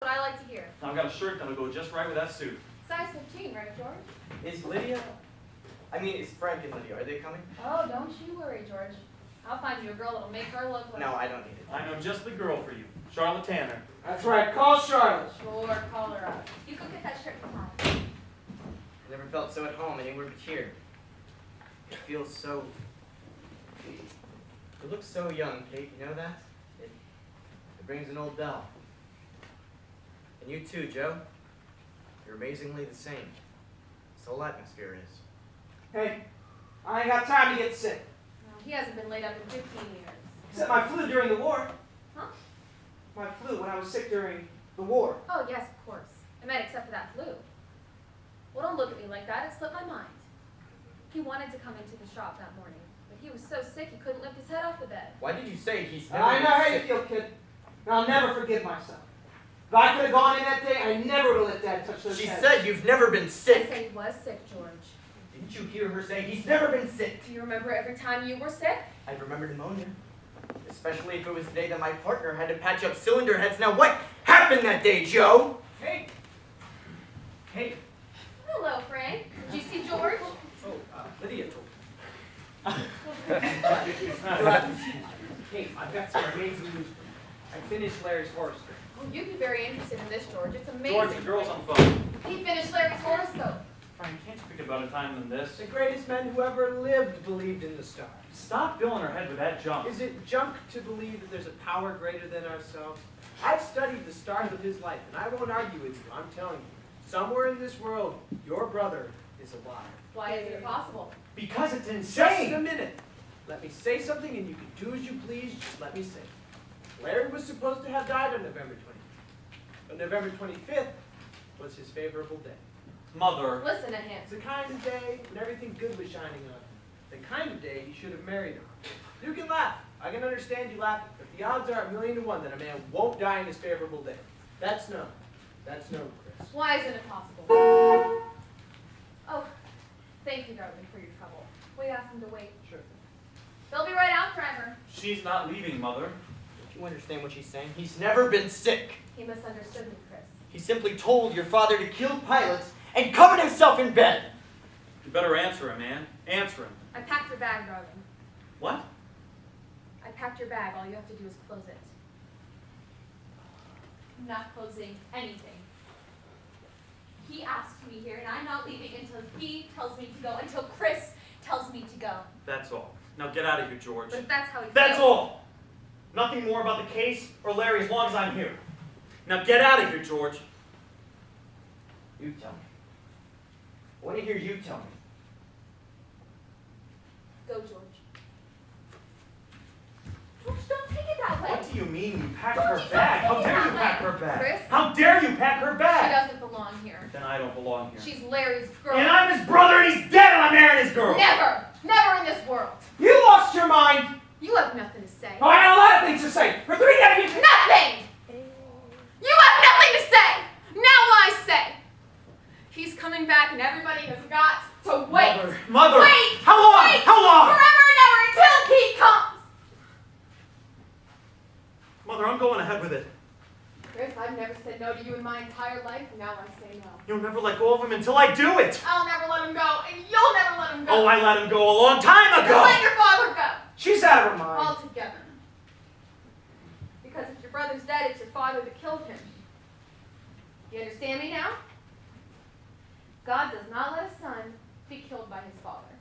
what I like to hear. I've got a shirt that'll go just right with that suit. Size 15, right, George? Is Frank and Lydia, are they coming? Oh, don't you worry, George. I'll find you a girl that'll make her look like... No, I don't need it. I know just the girl for you, Charlotte Tanner. That's right, call Charlotte. Sure, call her up. You go get that shirt from home. I never felt so at home anywhere but here. It feels so... You look so young, Kate, you know that? It brings an old bell. And you too, Joe. You're amazingly the same. So whole atmosphere is. Hey, I ain't got time to get sick. No, he hasn't been laid up in 15 years. Except my flu during the war. Huh? My flu when I was sick during the war. Oh, yes, of course. I meant except for that flu. Well, don't look at me like that. It slipped my mind. He wanted to come into the shop that morning, but he was so sick he couldn't lift his head off the bed. Why did you say he's never I know how you sick? feel, kid. And I'll never forgive myself. If I could have gone in that day, I never would have let Dad touch those She heads. said you've never been I sick. said he was sick, George. Didn't you hear her say he's never been sick? Do you remember every time you were sick? I remember pneumonia. Especially if it was the day that my partner had to patch up cylinder heads. Now what happened that day, Joe? Hey. Hey. Hello, Frank. Did you see George? Oh, Lydia told me. Hey, I've got some amazing news for you. I finished Larry's horoscope. Oh, you'd be very interested in this, George. It's amazing. George, the girl's on the phone. He finished Larry's horoscope. Frank, you can't speak about a time than this. The greatest men who ever lived believed in the stars. Stop filling her head with that junk. Is it junk to believe that there's a power greater than ourselves? I've studied the stars of his life, and I won't argue with you. I'm telling you, somewhere in this world, your brother is alive. Why is it possible? Because it's Just a insane. minute. Let me say something, and you can do as you please. Just let me say. Larry was supposed to have died on November 20th. But November 25th was his favorable day. Mother. Listen to him. It's the kind of day when everything good was shining on him. The kind of day he should have married on. You can laugh. I can understand you laughing, but the odds are 1,000,000 to 1 that a man won't die in his favorable day. That's known. That's known, Chris. Why isn't it possible? Oh, thank you, darling, for your trouble. We asked him to wait. Sure. They'll be right out, driver. She's not leaving, Mother. Don't you understand what she's saying? He's never been sick. He misunderstood me, Chris. He simply told your father to kill pilots and covered himself in bed. You better answer him, man. Answer him. I packed your bag, darling. What? I packed your bag. All you have to do is close it. I'm not closing anything. He asked me here, and I'm not leaving until he tells me to go, until Chris tells me to go. That's all. Now get out of here, George. But if that's how he That's feels, all. Nothing more about the case or Larry as long as I'm here. Now get out of here, George. You tell me. I want to hear you tell me. Go, George. George, don't take it that way. What do you mean you packed George, her you don't bag? How take it dare you that pack way. her bag? Chris? How dare you pack her She bag? doesn't belong here. Then I don't belong here. She's Larry's girl. And I'm his brother and he's dead and I'm marrying his girl. Never! Never in this world. You lost your mind! You have nothing to say. Oh, I got a lot of things to say. For 3 days. Nothing! You have nothing to say! Now I say! He's coming back and everybody has got to wait! Mother! Wait! How long? Wait! How long? Forever and ever until he comes! Mother, I'm going ahead with it. Chris, I've never said no to you in my entire life, and now I say no. You'll never let go of him until I do it. I'll never let him go, and you'll never let him go. Oh, I let him go a long time You ago. let your father go! She's out of her mind. Altogether. Because if your brother's dead, it's your father that killed him. You understand me now? God does not let a son be killed by his father.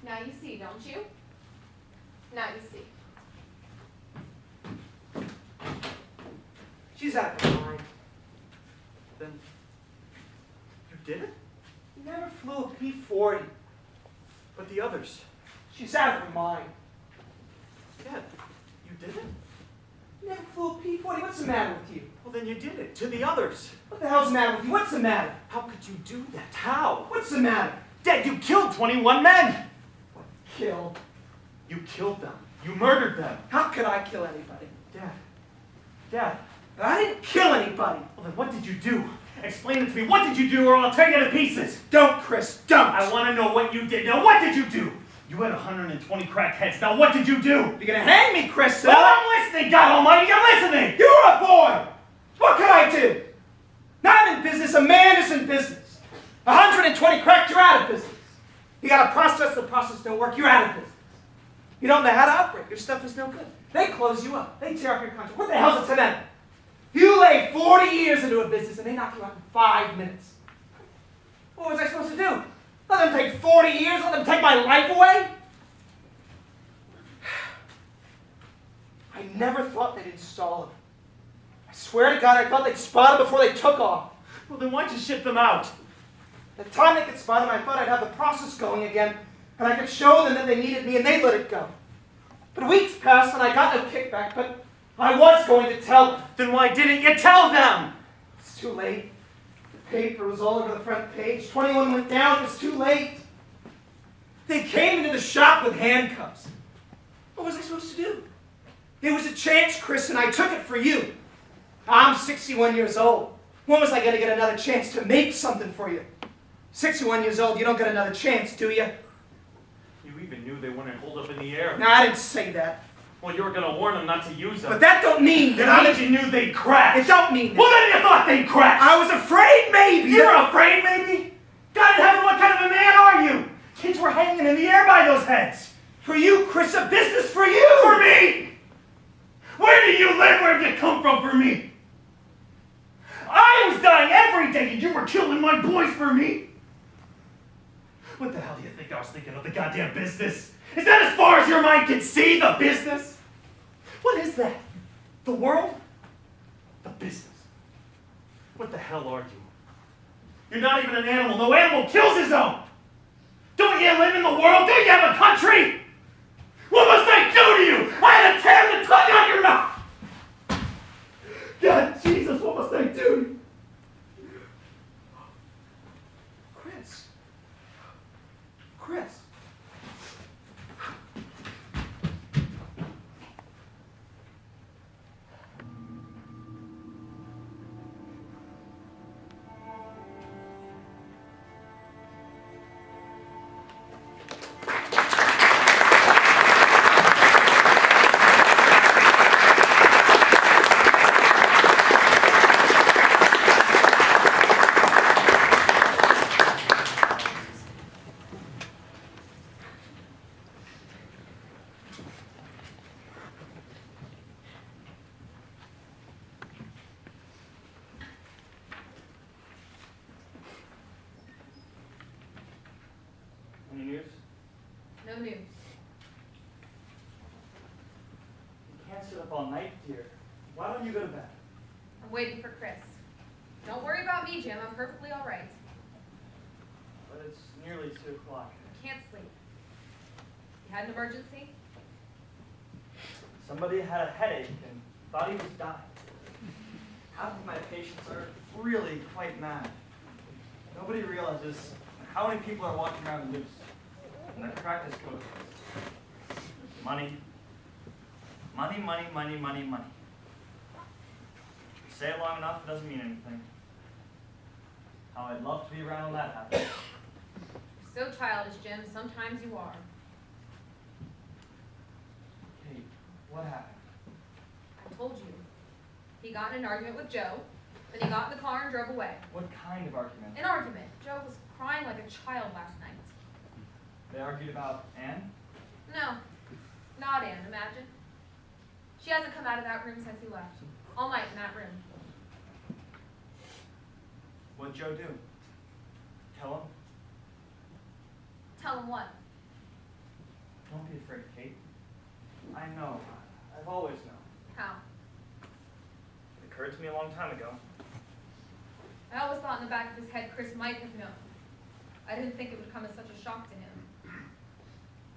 Now you see, don't you? Now you see. She's out of her mind. Then you did it? You never flew a P-40. But the others. She's out of her mind. Dad, you did it? You never flew a P-40. What's the matter with you? Well, then you did it. To the others. What the hell's the matter with you? What's the matter? How could you do that? How? What's the matter? Dad, you killed 21 men. What? Kill? You killed them. You murdered them. How could I kill anybody? Dad. I didn't kill anybody. Well, then what did you do? Explain it to me. What did you do or I'll tear you to pieces. Don't, Chris, don't. I want to know what you did. Now, what did you do? You had 120 cracked heads. Now, what did you do? You're gonna hang me, Chris. Well, I'm listening, God Almighty. I'm listening. You're a boy. What can I do? Now I'm in business, a man is in business. 120 cracked, you're out of business. You got a process, the process don't work, you're out of business. You don't know how to operate, your stuff is no good. They close you up, they tear up your contract. What the hell's it to them? You lay 40 years into a business and they knock you out in 5 minutes. What was I supposed to do? Let them take 40 years? Let them take my life away? I never thought they'd install it. I swear to God, I thought they'd spot him before they took off. Well, then why'd you ship them out? The time they could spot him, I thought I'd have the process going again, and I could show them that they needed me, and they'd let it go. But weeks passed, and I got no kickback, but I was going to tell them. Then why didn't you tell them? It's too late. The paper was all over the front page. 21 went down, it was too late. They came into the shop with handcuffs. What was I supposed to do? It was a chance, Chris, and I took it for you. I'm 61 years old. When was I going to get another chance to make something for you? 61 years old, you don't get another chance, do you? You even knew they wouldn't hold up in the air. No, I didn't say that. Well, you were going to warn them not to use them. But that don't mean Then that how did you knew they'd crash? It don't mean that. Well, then you thought they'd crash. I was afraid, maybe. You're afraid, maybe? God in heaven, what kind of a man are you? Kids were hanging in the air by those heads. For you, Chris, a business for you. For me? Where do you live? Where did you come from for me? I was dying every day and you were killing my boys for me. What the hell do you think I was thinking of the goddamn business? Is that as far as your mind can see, the business? What is that? The world? The business. What the hell are you? You're not even an animal. No animal kills his own. Don't you live in the world? Don't you have a country? What must I do to you? I had to tear the tongue out of your mouth. God, Jesus, what must I do to you? Chris. Chris. Any news? No news. You can't sit up all night, dear. Why don't you go to bed? I'm waiting for Chris. Don't worry about me, Jim. I'm perfectly all right. But it's nearly 2 o'clock. I can't sleep. You had an emergency? Somebody had a headache and thought he was dying. Half of my patients are really quite mad. Nobody realizes how many people are walking around loose in their practice coaches. Money. Money, money, money, money, money. You say it long enough, it doesn't mean anything. How I'd love to be around when that happens. You're so childish, Jim. Sometimes you are. Kate, what happened? I told you. He got in an argument with Joe, then he got in the car and drove away. What kind of argument? An argument. Joe was crying like a child last night. They argued about Anne? No, not Anne, imagine. She hasn't come out of that room since he left. All night in that room. What'd Joe do? Tell him? Tell him what? Don't be afraid, Kate. I know. I've always known. How? It occurred to me a long time ago. I always thought in the back of his head Chris might have known. I didn't think it would come as such a shock to him.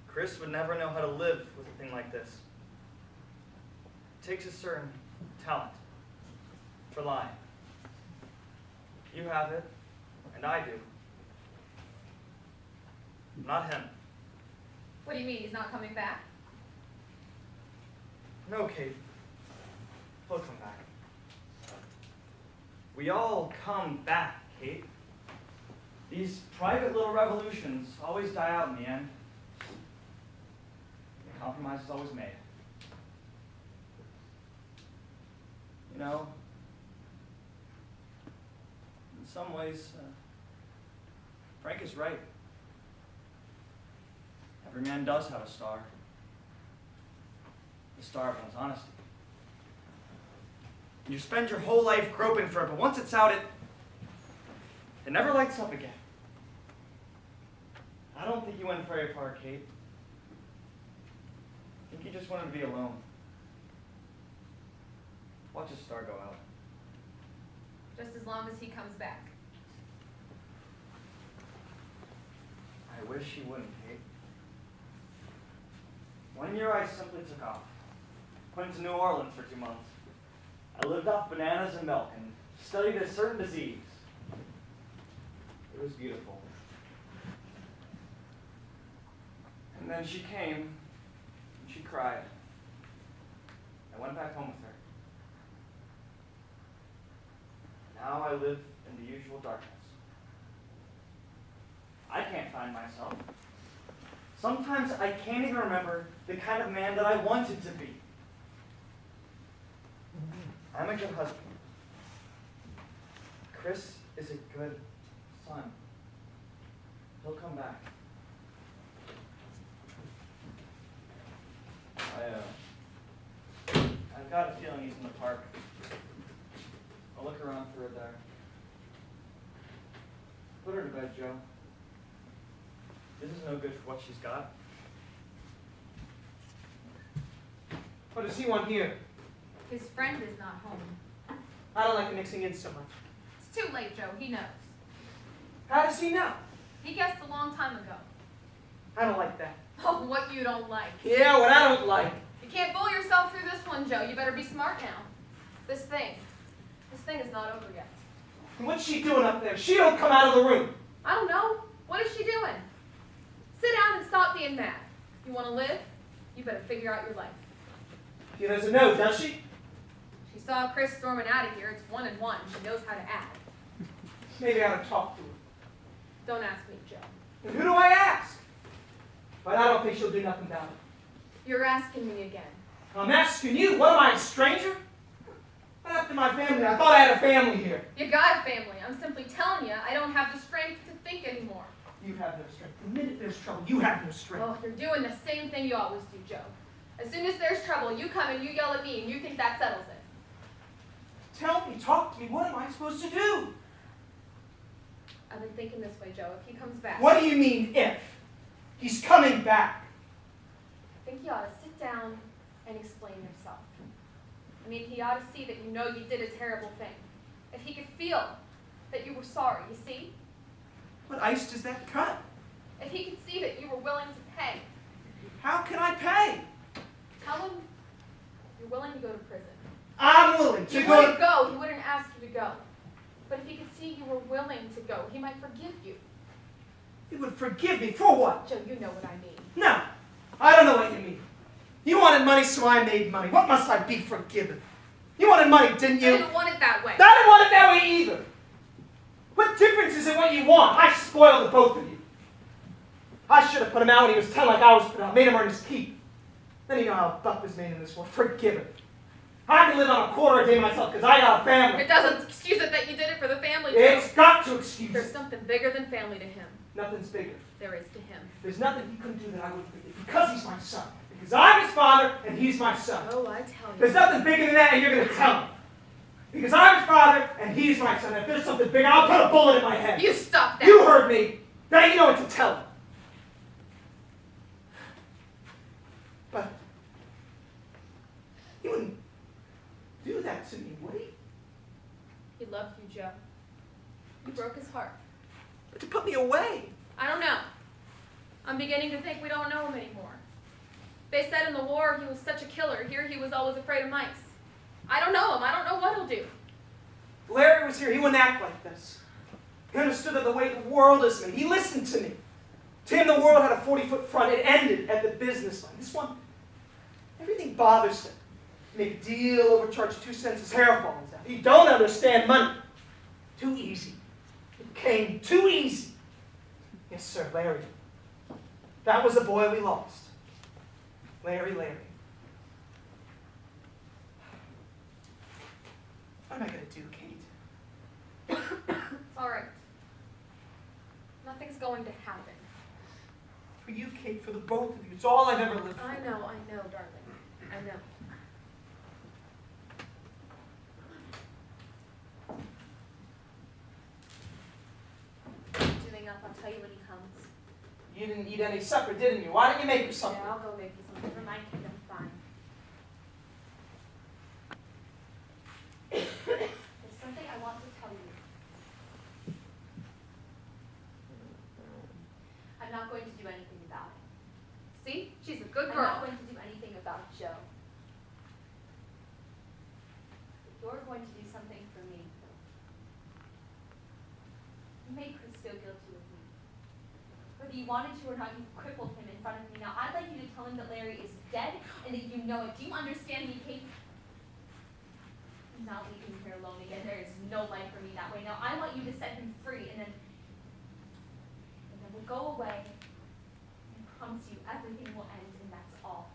Chris would never know how to live with a thing like this. It takes a certain talent for lying. You have it, and I do. Not him. What do you mean, he's not coming back? No, Kate. He'll come back. We all come back, Kate. These private little revolutions always die out in the end. A compromise is always made. You know, some ways, Frank is right. Every man does have a star. The star of one's honesty. You spend your whole life groping for it, but once it's out, it never lights up again. I don't think you went very far, Kate. I think you just wanted to be alone. Watch a star go out. Just as long as he comes back. I wish you wouldn't, Kate. 1 year I simply took off. Went to New Orleans for 2 months. I lived off bananas and milk and studied a certain disease. It was beautiful. And then she came, and she cried. I went back home with her. Now I live in the usual darkness. I can't find myself. Sometimes I can't even remember the kind of man that I wanted to be. I'm a good husband. Chris is a good son. He'll come back. I've got a feeling he's in the park. I'll look around for her there. Put her to bed, Joe. This is no good for what she's got. What does he want here? His friend is not home. I don't like mixing in so much. It's too late, Joe. He knows. How does he know? He guessed a long time ago. I don't like that. Oh, what you don't like. Yeah, what I don't like. You can't fool yourself through this one, Joe. You better be smart now. This thing is not over yet. And what's she doing up there? She don't come out of the room. I don't know. What is she doing? Sit down and stop being mad. You want to live? You better figure out your life. She doesn't know, does she? She saw Chris storming out of here. It's 1 and 1. She knows how to act. Maybe I ought to talk to her. Don't ask me, Joe. And who do I ask? But I don't think she'll do nothing about it. You're asking me again. I'm asking you. What am I, a stranger? What happened to my family? I thought I had a family here. You got a family. I'm simply telling you, I don't have the strength to think anymore. You have no strength. The minute there's trouble, you have no strength. Oh, you're doing the same thing you always do, Joe. As soon as there's trouble, you come and you yell at me, and you think that settles it. Tell me, talk to me. What am I supposed to do? I've been thinking this way, Joe. If he comes back, What do you mean, if? He's coming back. I think you ought to sit down and explain yourself. I mean, he ought to see that you know you did a terrible thing. If he could feel that you were sorry, you see? What ice does that cut? If he could see that you were willing to pay, How can I pay? tell him you're willing to go to prison. I'm willing to You go wouldn't to... go. He wouldn't ask you to go. But if he could see you were willing to go, he might forgive you. He would forgive me for what? Joe, you know what I mean. No, I don't know what you mean. You wanted money, so I made money. What must I be forgiven? You wanted money, didn't I you? didn't want it that way. I didn't want it that way either. What difference is it what you want? I spoiled the both of you. I should have put him out when he was 10 like I was put out. Made him earn his keep. Then you know how a buck was made in this world. Forgiven. I can live on a quarter a day myself because I got a family. It doesn't excuse it that you did it for the family, Joe. It's got to excuse There's it. something bigger than family to him. Nothing's bigger. There is to him. There's nothing he couldn't do that I wouldn't forgive. Because he's my son. Because I'm his father and he's my son. Oh, I tell you. There's nothing bigger than that and you're going to tell him. Because I'm his father and he's my son. If there's something bigger, I'll put a bullet in my head. You stop that. You heard me. Now you know what to tell him. But he wouldn't do that to me, would he? He loved you, Joe. You broke his heart. But to put me away. I don't know. I'm beginning to think we don't know him anymore. They said in the war he was such a killer. Here he was always afraid of mice. I don't know him. I don't know what he'll do. If Larry was here, he wouldn't act like this. He understood that the way the world is made. He listened to me. To him, the world had a 40-foot front. It ended at the business line. This one, everything bothers him. Make a deal, overcharge 2 cents, his hair falls out. He don't understand money. Too easy. It came too easy. Yes, sir, Larry. That was the boy we lost. Larry. What am I going to do, Kate? It's all going to happen. For you, Kate, for the both of you. It's all I've ever lived for. I know, darling. I know. Doing up, I'll tell you when he comes. You didn't eat any supper, didn't you? Why didn't you make her something? Yeah, I'll go make you something. Never mind, Kate, I'm fine. There's something I want to tell you. I'm not going to do anything about it. See? She's a good girl. I'm not going to do anything about Joe. But you're going to do something for me. You made Chris feel guilty with me. Whether you wanted to or not, you crippled him in front of me. Now, I'd like you to tell him that Larry is dead and that you know it. Do you understand me, Kate? I'm not leaving you here alone again. There is no life for me that way. Now, I want you to set him free, and then we'll go away. I promise you, everything will end, and that's all.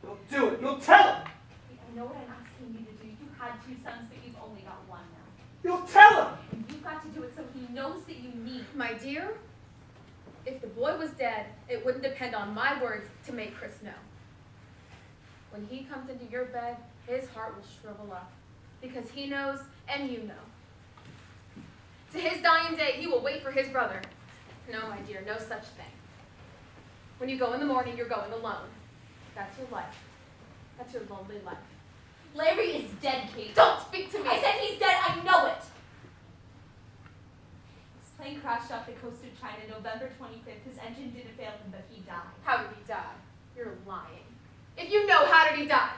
You'll do it. You'll tell him. Kate, I know what I'm asking you to do. You had 2 sons, but you've only got 1 now. You'll tell him. And you've got to do it so he knows that you need. My dear, if the boy was dead, it wouldn't depend on my words to make Chris know. When he comes into your bed, his heart will shrivel up because he knows and you know. To his dying day, he will wait for his brother. No, my dear, no such thing. When you go in the morning, you're going alone. That's your life. That's your lonely life. Larry is dead, Kate. Don't speak to me! I said he's dead. I know it. His plane crashed off the coast of China November 25th. His engine didn't fail him, but he died. How did he die? You're lying. If you know, how did he die?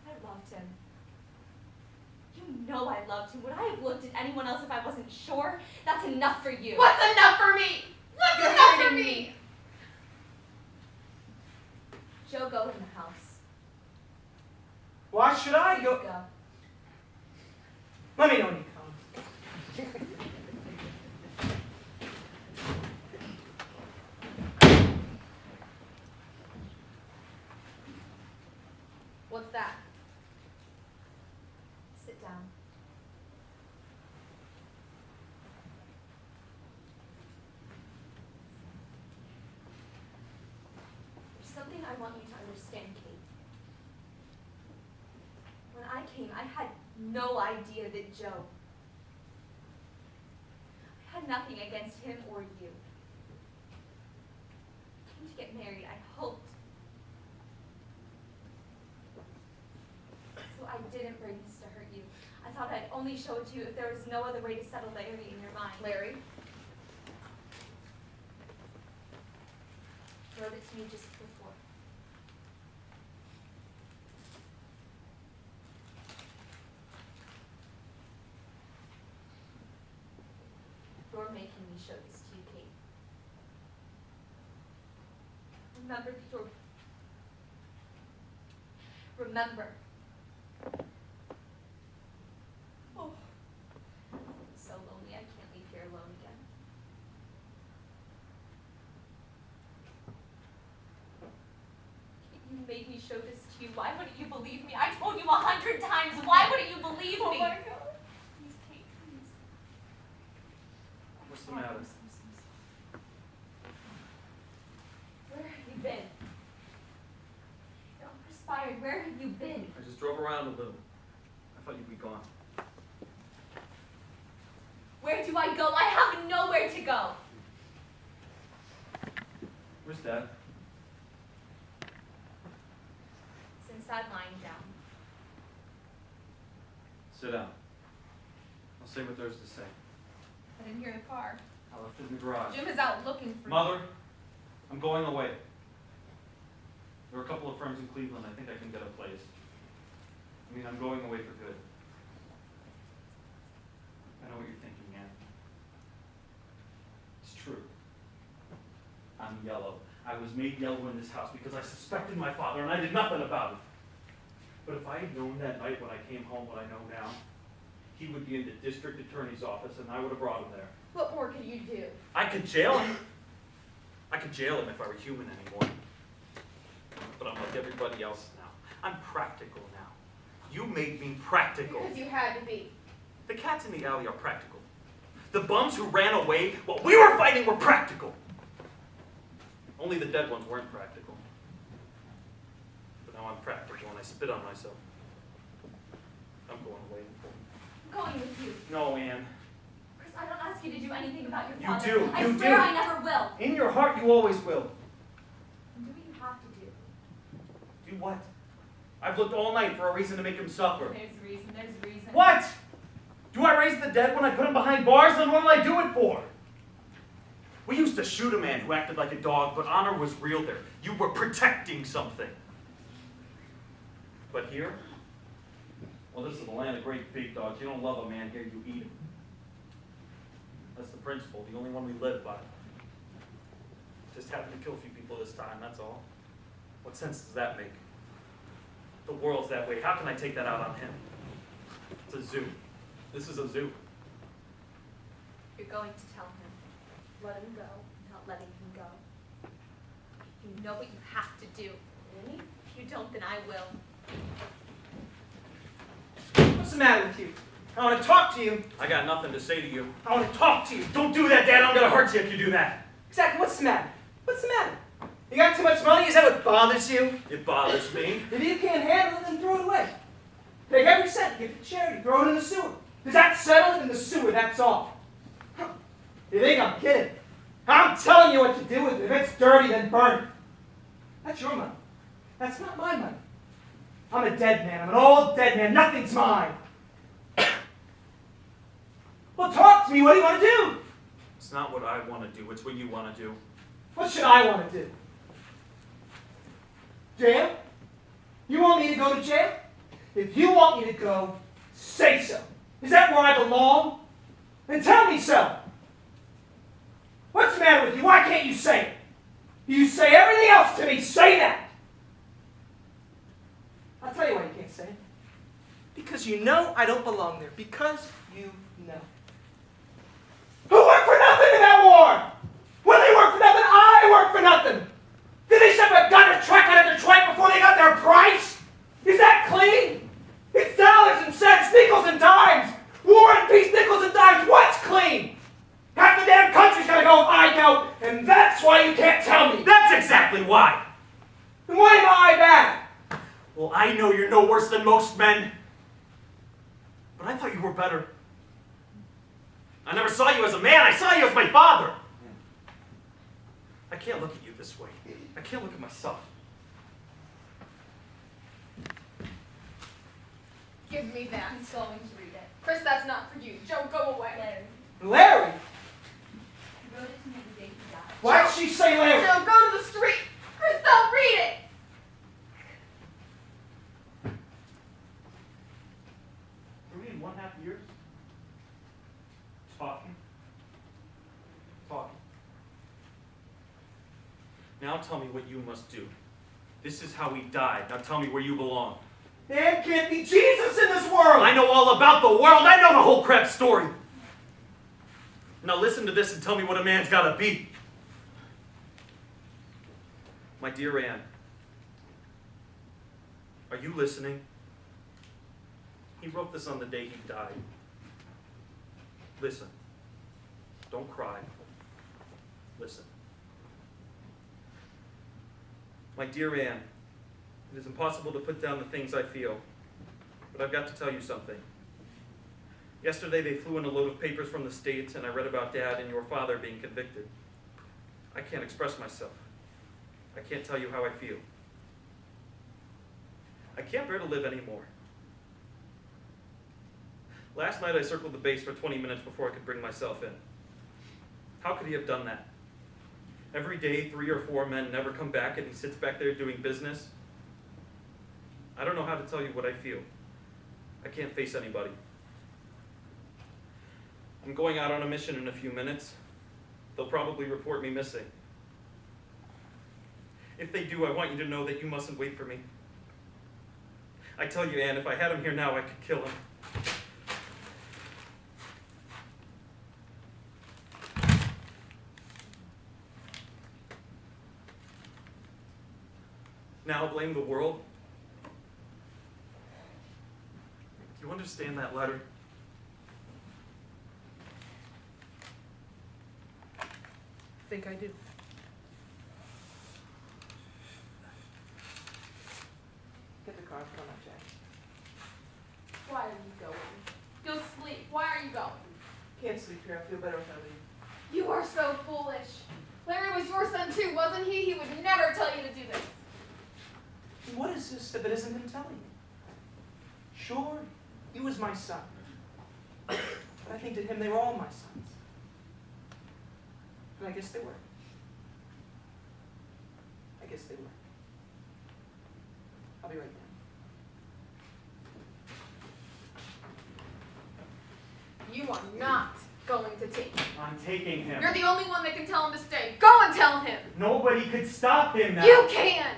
I loved him. You know I loved him. Would I have looked at anyone else if I wasn't sure? That's enough for you. What's enough for me? What's You're enough for hurting me? Joe, go in the house. Why should I Please go? go. Let me know when he comes. What's that? Sit down. There's something I want you to understand, Kate. When I came, I had no idea that Joe. I had nothing against him or you. I came to get married, I hoped. So I didn't bring this to hurt you. I thought I'd only show it to you if there was no other way to settle Larry in your mind. Larry? You wrote it to me just before. You're making me show this to you, Kate. Remember that you're... Remember. Oh, it's so lonely. I can't leave here alone again. Kate, you made me show this to you. Why wouldn't you believe me? I told you 100 times. Why wouldn't you believe me? Oh my God. Please, Kate, please. What's the matter? Where have you been? You're all perspired. Where have you been? I just drove around a little. I thought you'd be gone. Where do I go? I have nowhere to go. Where's Dad? It's inside lying down. Sit down. I'll say what there's to say. I didn't hear the car. I left it in the garage. Jim is out looking for Mother, I'm going away. There are a couple of firms in Cleveland. I think I can get a place. I mean, I'm going away for good. I know what you're thinking, Ann. It's true. I'm yellow. I was made yellow in this house because I suspected my father and I did nothing about it. But if I had known that night when I came home what I know now, he would be in the district attorney's office and I would have brought him there. What more could you do? I could jail him. I could jail him if I were human anymore. But I'm like everybody else now. I'm practical now. You made me practical. Because you had to be. The cats in the alley are practical. The bums who ran away while we were fighting were practical. Only the dead ones weren't practical. But now I'm practical and I spit on myself. I'm going away. I'm going with you. No, Anne. Chris, I don't ask you to do anything about your You father. do, I you swear do. I never will. In your heart, you always will. Do what you have to do. Do what? I've looked all night for a reason to make him suffer. There's a reason, there's a reason. What? Do I raise the dead when I put them behind bars? Then what do I do it for? We used to shoot a man who acted like a dog, but honor was real there. You were protecting something. But here? Well, this is the land of great big dogs. You don't love a man here, you eat him. That's the principle, the only one we live by. Just happened to kill a few people this time, that's all. What sense does that make? The world's that way. How can I take that out on him? It's a zoo. This is a zoo. You're going to tell him. Let him go, not letting him go. You know what you have to do. Really? If you don't, then I will. What's the matter with you? I want to talk to you. I got nothing to say to you. I want to talk to you. Don't do that, Dad. I'm gonna hurt you if you do that. Exactly. What's the matter? What's the matter? You got too much money? Is that what bothers you? It bothers me. If you can't handle it, then throw it away. Take every cent, give it to charity, throw it in the sewer. Does that settle it? In the sewer, that's all. You think I'm kidding? I'm telling you what to do with it. If it's dirty, then burn it. That's your money. That's not my money. I'm a dead man. I'm an old dead man. Nothing's mine. Well, talk to me. What do you want to do? It's not what I want to do. It's what you want to do. What should I want to do? Jail? You want me to go to jail? If you want me to go, say so. Is that where I belong? Then tell me so. What's the matter with you? Why can't you say it? You say everything else to me. Say that. I'll tell you why you can't say it. Because you know I don't belong there. Because you know. Who worked for nothing in that war? When they worked for nothing, I worked for nothing. Did they shove a gun or truck out of Detroit before they got their price? Is that clean? It's dollars and cents, nickels and dimes. War and peace, nickels and dimes. What's clean? Half the damn country's gonna go if I go, and that's why you can't tell me. That's exactly why. Then why am I bad? Well, I know you're no worse than most men. But I thought you were better. I never saw you as a man. I saw you as my father. I can't look at you this way. I can't look at myself. Give me that. He's going to read it. Chris, that's not for you. Joe, go away. Larry? He wrote it to me the day he died. Why'd she say Larry? Joe, go to the street. Chris, don't read it. 3.5 years? Talking. Talking. Now tell me what you must do. This is how he died. Now tell me where you belong. There can't be Jesus in this world. I know all about the world. I know the whole crap story. Now listen to this and tell me what a man's got to be. My dear Anne, are you listening? He wrote this on the day he died. Listen. Don't cry. Listen. My dear Anne, it is impossible to put down the things I feel, but I've got to tell you something. Yesterday they flew in a load of papers from the States and I read about Dad and your father being convicted. I can't express myself. I can't tell you how I feel. I can't bear to live anymore. Last night I circled the base for 20 minutes before I could bring myself in. How could he have done that? Every day, 3 or 4 men never come back and he sits back there doing business. I don't know how to tell you what I feel. I can't face anybody. I'm going out on a mission in a few minutes. They'll probably report me missing. If they do, I want you to know that you mustn't wait for me. I tell you, Anne, if I had him here now, I could kill him. Now blame the world? Do you understand that letter? think I do. Get the car, come on, Jack. Why are you going? You'll sleep. Why are you going? Can't sleep here. I feel better if I leave. You are so foolish. Larry was your son too, wasn't he? He would never tell you to do this. What is this if it isn't him telling you? Sure, he was my son. But I think to him they were all my sons. And I guess they were. I guess they were. I'll be right down. You are not going to take him. I'm taking him. You're the only one that can tell him to stay. Go and tell him. Nobody could stop him now. You can.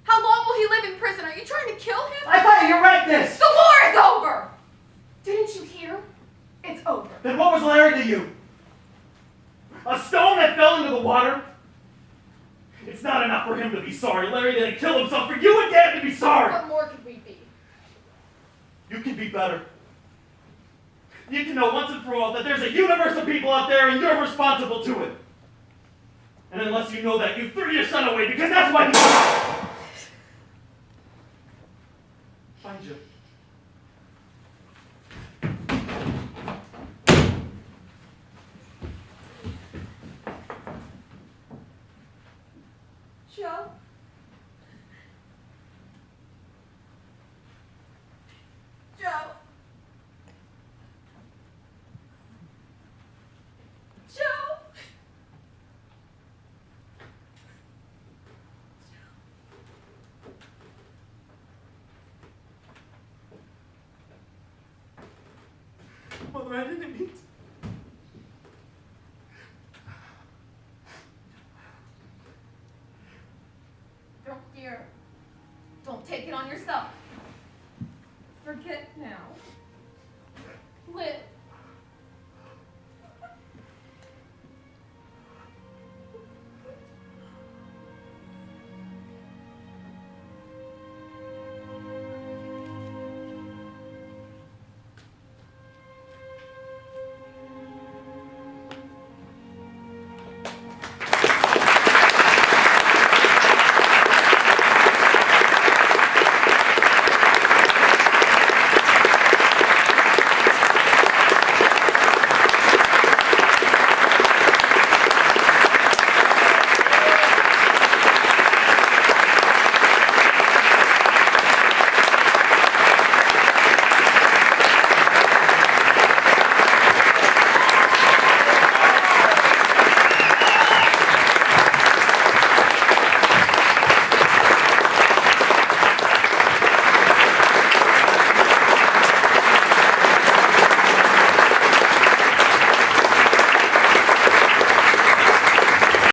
How long will he live in prison? Are you trying to kill him? I thought you read this. The war is over. Didn't you hear? It's over. Then what was Larry to you? A stone that fell into the water? It's not enough for him to be sorry. Larry didn't kill himself for you and Dad to be sorry. What more could we be? You can be better. You can know once and for all that there's a universe of people out there and you're responsible to it. And unless you know that, you threw your son away because that's why you... Find you. Joe? Joe? Joe? Mother, I didn't mean to.